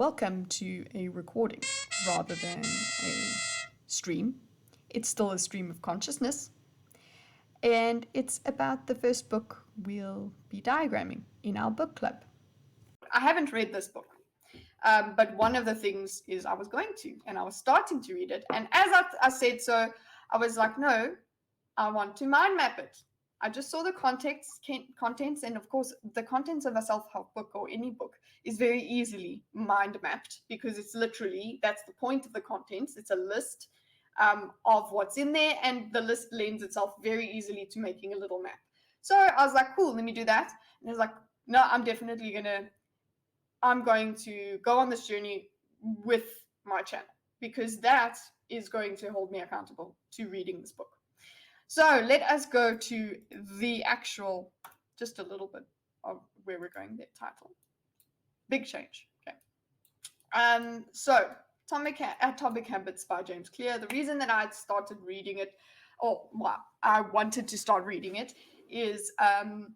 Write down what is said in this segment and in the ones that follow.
Welcome to a recording rather than a stream. It's still a stream of consciousness, and it's about the first book we'll be diagramming in our book club. I haven't read this book, but one of the things is I was going to, and I was starting to read it, and as I said so, I was like, no, I want to mind map it. I just saw the contents, and of course, the contents of a self-help book or any book is very easily mind mapped because it's literally, that's the point of the contents. It's a list of what's in there, and the list lends itself very easily to making a little map. So I was like, cool, let me do that. And I was like, no, I'm going to go on this journey with my channel because that is going to hold me accountable to reading this book. So let us go to the actual, just a little bit of where we're going, the title. Big change. Okay. So Atomic Habits by James Clear. The reason that I started reading it, I wanted to start reading it, is my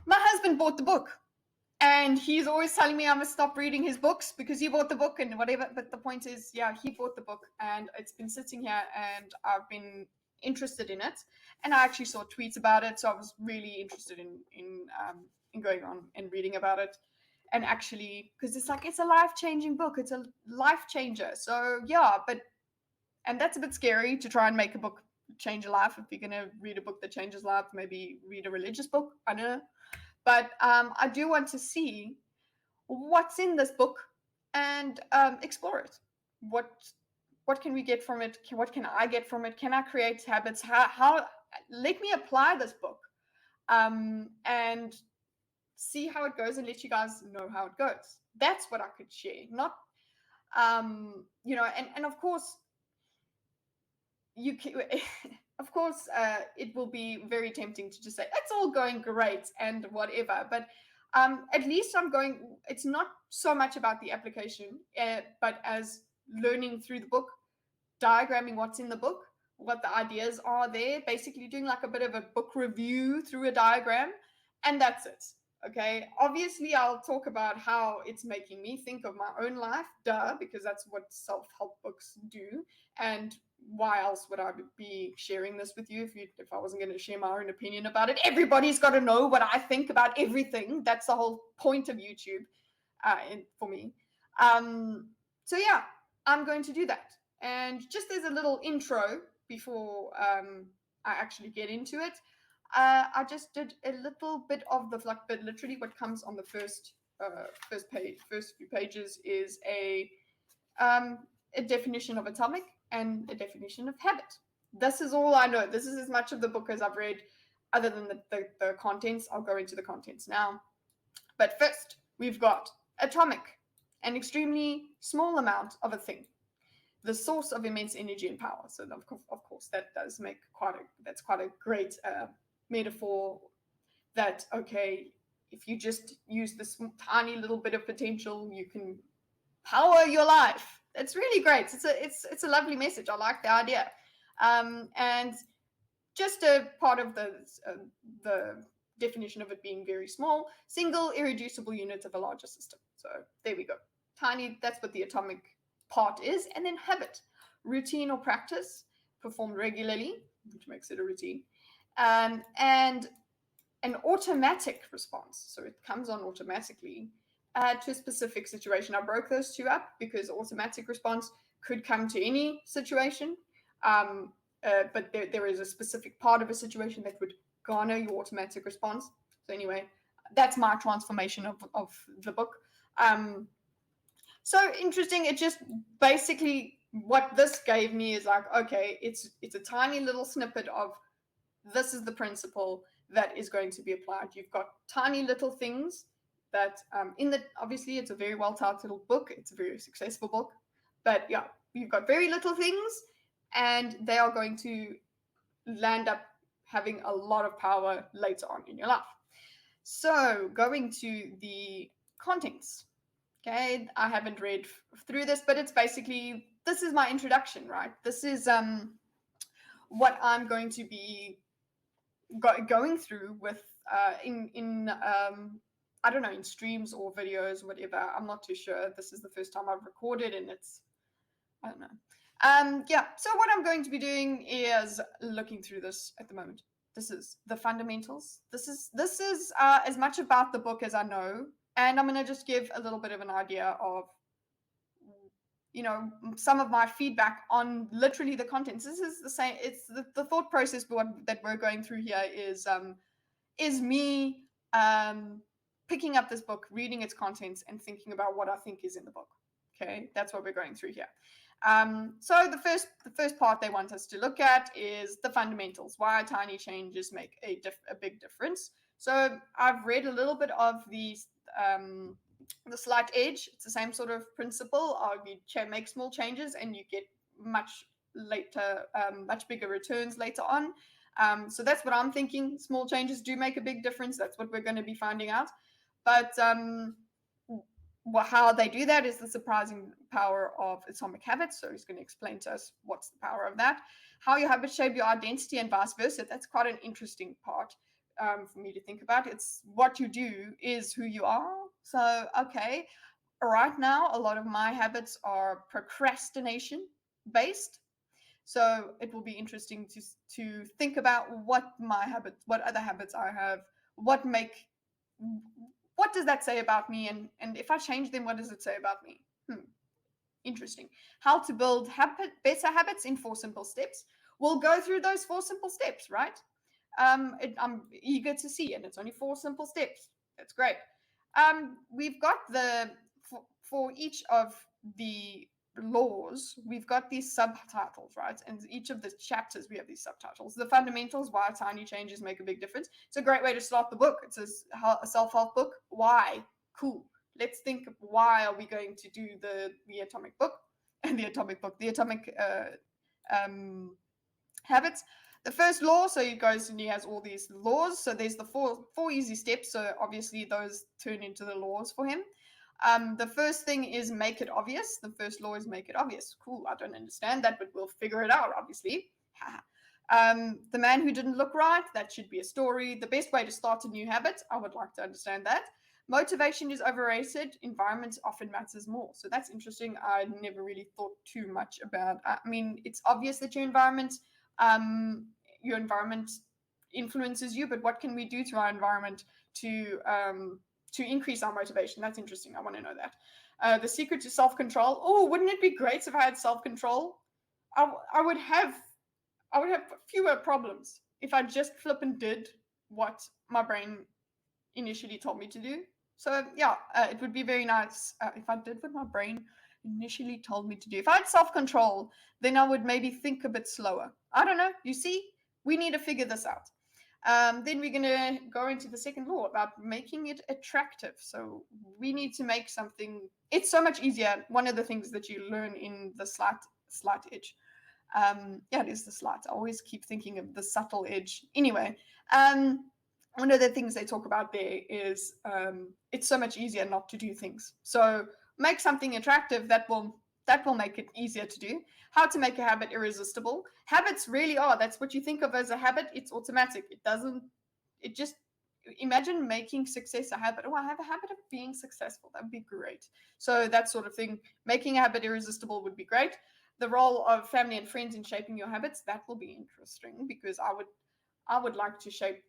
husband bought the book. And he's always telling me I must stop reading his books because he bought the book and whatever. But the point is, yeah, he bought the book and it's been sitting here and I've been interested in it. And I actually saw tweets about it. So I was really interested in going on and reading about it. And actually, because it's a life-changing book. It's a life changer. So yeah, and that's a bit scary to try and make a book change a life. If you're going to read a book that changes life, maybe read a religious book. I don't know. But I do want to see what's in this book and explore it. What can we get from it? What can I get from it? Can I create habits? How let me apply this book and see how it goes and let you guys know how it goes. That's what I could share. Not, and of course, you can, of course, it will be very tempting to just say, it's all going great and whatever. But at least it's not so much about the application, but as learning through the book, diagramming what's in the book, what the ideas are there, basically doing like a bit of a book review through a diagram. And that's it. Okay. Obviously, I'll talk about how it's making me think of my own life, because that's what self-help books do. And why else would I be sharing this with you if I wasn't going to share my own opinion about it? Everybody's got to know what I think about everything. That's the whole point of YouTube for me. So yeah, I'm going to do that. And just as a little intro before I actually get into it, I just did a little bit of but literally what comes on the first few pages is a definition of atomic and a definition of habit. This is all I know. This is as much of the book as I've read, other than the contents. I'll go into the contents now. But first, we've got atomic, an extremely small amount of a thing, the source of immense energy and power. So of course, that does make quite a great metaphor. That okay, if you just use this tiny little bit of potential, you can power your life. It's really great. It's a lovely message. I like the idea, and just a part of the definition of it being very small, single irreducible unit of a larger system. So there we go. Tiny. That's what the atomic part is. And then habit, routine or practice performed regularly, which makes it a routine, and an automatic response. So it comes on automatically to a specific situation. I broke those two up because automatic response could come to any situation, but there is a specific part of a situation that would garner your automatic response. So anyway, that's my transformation of the book. So interesting. It just basically what this gave me is like, okay, it's a tiny little snippet of this is the principle that is going to be applied. You've got tiny little things that obviously it's a very well titled book. It's a very successful book, but yeah, you've got very little things and they are going to land up having a lot of power later on in your life. So going to the contents. Okay, I haven't read through this, but it's basically, this is my introduction, right? This is what I'm going to be going through with I don't know, in streams or videos, whatever. I'm not too sure. This is the first time I've recorded, and it's, I don't know. Yeah, so what I'm going to be doing is looking through this at the moment. This is the fundamentals. This is as much about the book as I know, and I'm going to just give a little bit of an idea of, you know, some of my feedback on literally the contents. This is the same. It's the thought process that we're going through here is me picking up this book, reading its contents, and thinking about what I think is in the book. Okay, that's what we're going through here. So the first part they want us to look at is the fundamentals, why tiny changes make a big difference. So I've read a little bit of the slight edge. It's the same sort of principle of you make small changes and you get much bigger returns later on. So that's what I'm thinking. Small changes do make a big difference. That's what we're going to be finding out. But how they do that is the surprising power of atomic habits. So he's going to explain to us what's the power of that. How your habits shape your identity and vice versa. That's quite an interesting part for me to think about. It's what you do is who you are. So, okay, right now, a lot of my habits are procrastination based. So it will be interesting to think about what other habits I have, what does that say about me, and if I change them, what does it say about me? Interesting. How to build better habits in 4 simple steps. We'll go through those 4 simple steps, right? I'm eager to see, and it's only 4 simple steps. That's great. We've got for each of the laws, we've got these subtitles, right? And each of the chapters, we have these subtitles. The fundamentals, why tiny changes make a big difference. It's a great way to start the book. It's a self-help book. Why? Cool. Let's think of why are we going to do the atomic book and the atomic habits. The first law, so he goes and he has all these laws. So there's the four easy steps. So obviously those turn into the laws for him. The first thing is make it obvious. The first law is make it obvious. Cool. I don't understand that, but we'll figure it out, obviously. The man who didn't look right, that should be a story. The best way to start a new habit, I would like to understand that. Motivation is overrated. Environment often matters more. So that's interesting. I never really thought too much about. I mean, it's obvious that your environment influences you, but what can we do to our environment to increase our motivation? That's interesting. I want to know that. The secret to self-control. Oh, wouldn't it be great if I had self-control? I would have fewer problems if I just flip and did what my brain initially told me to do. So yeah, it would be very nice if I did what my brain initially told me to do. If I had self-control, then I would maybe think a bit slower. I don't know. You see, we need to figure this out. Then we're going to go into the second law about making it attractive. So we need to make something. It's so much easier. One of the things that you learn in the slight edge. Yeah, it is the slight. I always keep thinking of the subtle edge. Anyway, one of the things they talk about there is it's so much easier not to do things. So make something attractive that will make it easier to do. How to make a habit irresistible. Habits really are. That's what you think of as a habit. It's automatic. It just, imagine making success a habit. Oh, I have a habit of being successful. That would be great. So that sort of thing. Making a habit irresistible would be great. The role of family and friends in shaping your habits, that will be interesting because I would like to shape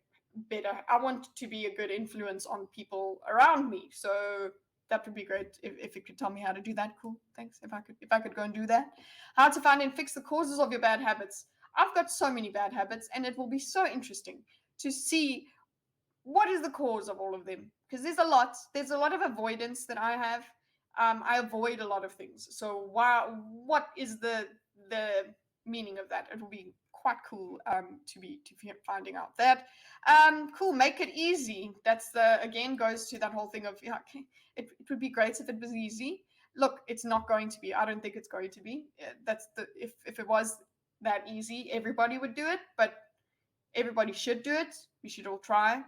better. I want to be a good influence on people around me. So that would be great if you could tell me how to do that. Cool. Thanks. If I could go and do that. How to find and fix the causes of your bad habits. I've got so many bad habits, and it will be so interesting to see what is the cause of all of them. Because there's a lot. There's a lot of avoidance that I have. I avoid a lot of things. So what is the meaning of that? It will be quite cool to be finding out that. Cool, make it easy. That's again goes to that whole thing of okay, it would be great if it was easy. Look, it's not going to be. I don't think it's going to be. If it was that easy, everybody would do it. But everybody should do it. We should all try.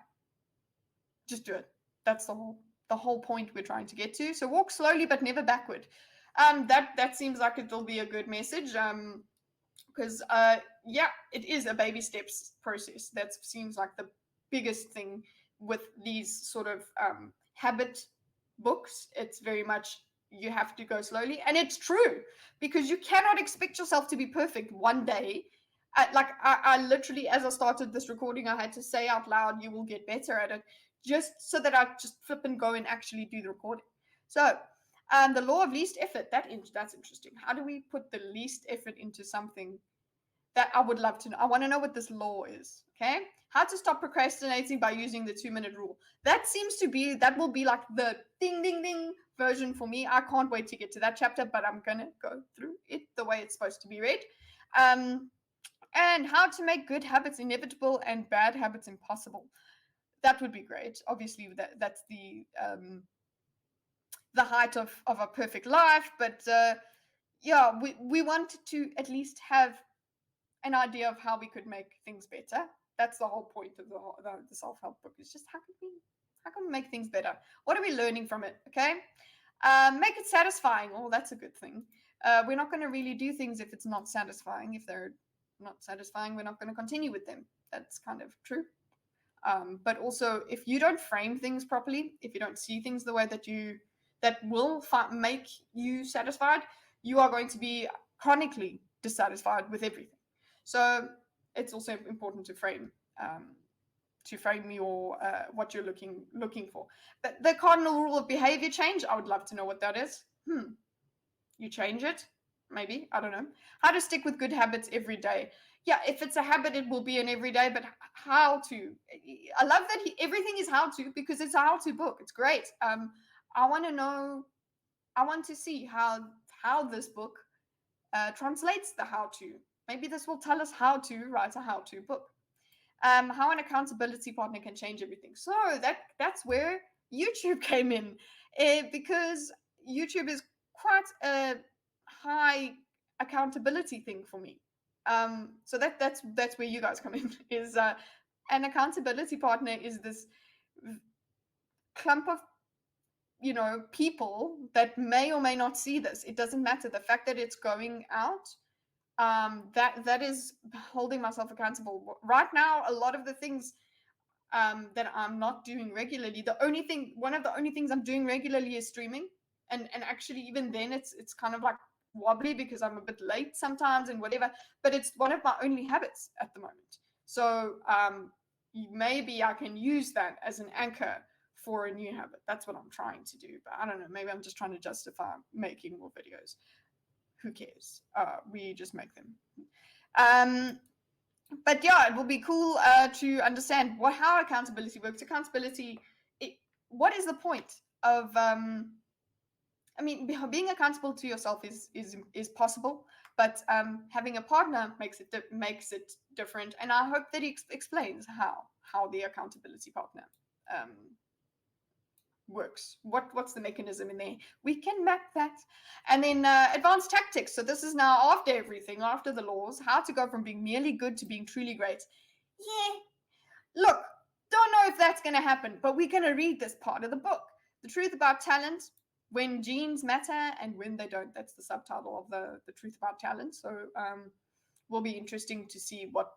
Just do it. That's the whole point we're trying to get to. So walk slowly but never backward. That seems like it'll be a good message. Because yeah, it is a baby steps process. That seems like the biggest thing with these sort of habit books. It's very much you have to go slowly, and it's true, because you cannot expect yourself to be perfect one day. I literally, as I started this recording, I had to say out loud, "You will get better at it," just so that I just flip and go and actually do the recording. So, the law of least effort. That's interesting. How do we put the least effort into something? That I would love to know. I want to know what this law is. Okay. How to stop procrastinating by using the 2-minute rule. That will be like the ding, ding, ding version for me. I can't wait to get to that chapter, but I'm going to go through it the way it's supposed to be read. And how to make good habits inevitable and bad habits impossible. That would be great. Obviously, that's the height of a perfect life. But yeah, we want to at least have an idea of how we could make things better. That's the whole point of the self-help book, is just how can we make things better? What are we learning from it? Okay. Make it satisfying. Oh, that's a good thing. We're not going to really do things if it's not satisfying. If they're not satisfying, we're not going to continue with them. That's kind of true. But also, if you don't frame things properly, if you don't see things the way that will make you satisfied, you are going to be chronically dissatisfied with everything. So it's also important to frame your what you're looking for. But the cardinal rule of behavior change, I would love to know what that is. You change it, maybe, I don't know. How to stick with good habits every day. Yeah, if it's a habit, it will be an everyday, but how to. I love that everything is how to, because it's a how-to book. It's great. I want to know, I want to see how this book translates the how-to. Maybe this will tell us how to write a how-to book. How an accountability partner can change everything. So that's where YouTube came in, because YouTube is quite a high accountability thing for me. So that's where you guys come in. Is an accountability partner is this clump of people that may or may not see this. It doesn't matter. The fact that it's going out, that is holding myself accountable. Right now, a lot of the things that I'm not doing regularly, one of the only things I'm doing regularly is streaming, and actually even then it's kind of like wobbly because I'm a bit late sometimes and whatever, but it's one of my only habits at the moment. So maybe I can use that as an anchor for a new habit. That's what I'm trying to do, but I don't know, maybe I'm just trying to justify making more videos. Who cares? We just make them. But yeah, it will be cool to understand how accountability works. Accountability, what is the point of? I mean, being accountable to yourself is possible, but having a partner makes it different. And I hope that he explains how the accountability partner works. What's the mechanism in there? We can map that. And then advanced tactics. So this is now after everything, after the laws, how to go from being merely good to being truly great. Yeah, look, don't know if that's going to happen, but we're going to read this part of the book. The truth about talent, when genes matter and when they don't. That's the subtitle of the truth about talent. So will be interesting to see what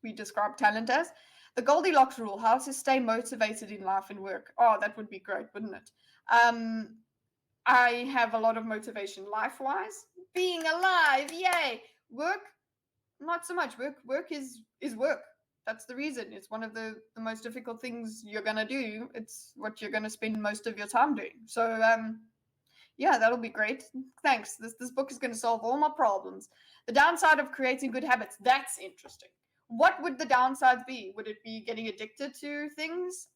we describe talent as. The Goldilocks rule, how to stay motivated in life and work. Oh, that would be great, wouldn't it? I have a lot of motivation life-wise. Being alive, yay! Work, not so much. Work is work. That's the reason. It's one of the most difficult things you're going to do. It's what you're going to spend most of your time doing. So, yeah, that'll be great. Thanks. This book is going to solve all my problems. The downside of creating good habits. That's interesting. What would the downsides be? Would it be getting addicted to things?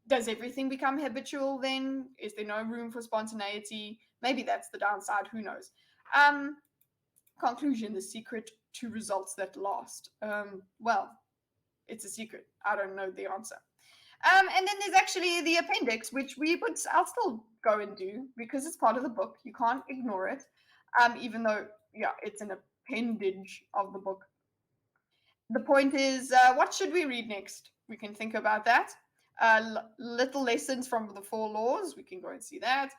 Does everything become habitual then? Is there no room for spontaneity? Maybe that's the downside. Who knows? Conclusion, the secret to results that last. Well, it's a secret. I don't know the answer. And then there's actually the appendix, which I'll still go and do because it's part of the book. You can't ignore it. Even though, yeah, it's an appendage of the book. The point is, what should we read next? We can think about that. Little lessons from the 4 laws. We can go and see that.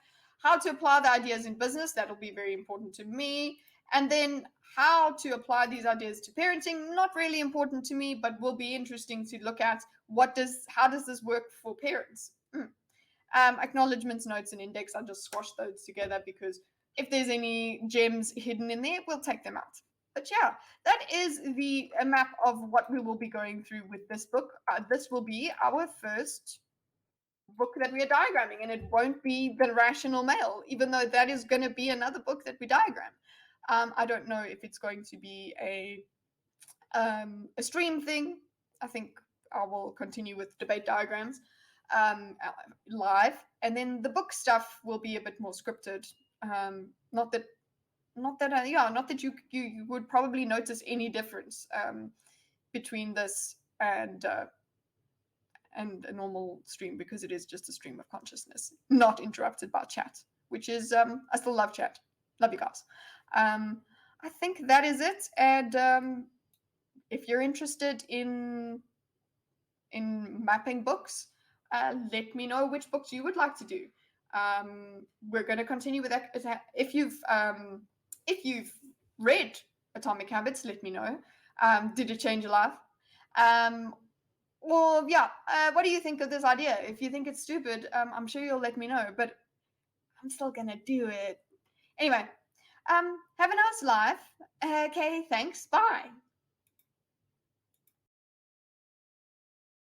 How to apply the ideas in business. That'll be very important to me. And then how to apply these ideas to parenting. Not really important to me, but will be interesting to look at how does this work for parents? Acknowledgements, notes, and index, I'll just squash those together because if there's any gems hidden in there, we'll take them out. But yeah, that is a map of what we will be going through with this book. This will be our first book that we are diagramming, and it won't be The Rational Male, even though that is going to be another book that we diagram. I don't know if it's going to be a stream thing. I think I will continue with debate diagrams live, and then the book stuff will be a bit more scripted. Not that you would probably notice any difference between this and a normal stream, because it is just a stream of consciousness, not interrupted by chat, which is I still love chat. Love you guys. I think that is it. And if you're interested in mapping books, let me know which books you would like to do. We're going to continue with that. If you've read Atomic Habits, let me know. Did it change your life? Well, yeah. What do you think of this idea? If you think it's stupid, I'm sure you'll let me know, but I'm still going to do it. Anyway, have a nice life. Okay, thanks. Bye.